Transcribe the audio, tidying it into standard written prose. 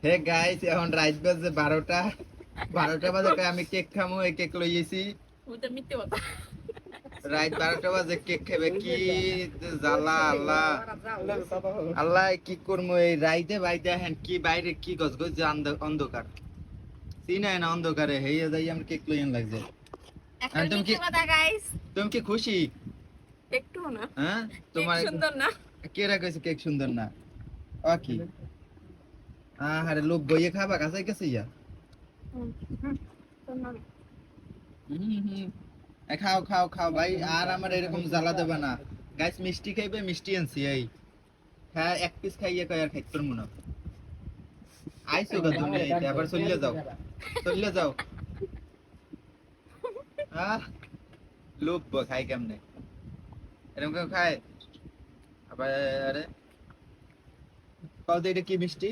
Hey guys এখন রাত বাজে 12টা বাজে আমি কেক খামু এই কেক লইয়েছি ওটা মিথ্যে কথা। রাত 12টা বাজে কেক খাবে কি জ্বালা আল্লাহ আল্লাহ কি করবো এই রাইতে বাইতে হেন কি বাইরে কি গছ গছ যে অন্ধকার চিনাই না অন্ধকারে হেয়ে যাই আমি কেক লইয়েন লাগছে একটা তুমি কি মিথ্যে কথা গাইস। তুমি কি খুশি একটু না। হ্যাঁ তোমার তোমার সুন্দর না। কে রাখছে কেক সুন্দর না ও কি আরে লোক বইয়ে খাবা কাছে গেছে ইয়া সুন্দর। খাও খাও খাও ভাই আর আমার এরকম জ্বালা দেবে না গাইস মিষ্টি খাইবে মিষ্টি আনছি এই হ্যাঁ এক পিস খাইয়ে কয় আর খাইতে পারবো না আইসো গা তুমি আবার চলে যাও আহ লোক খাই কেমনে এরকম কেউ খায় আবার আরে কত এটা কি মিষ্টি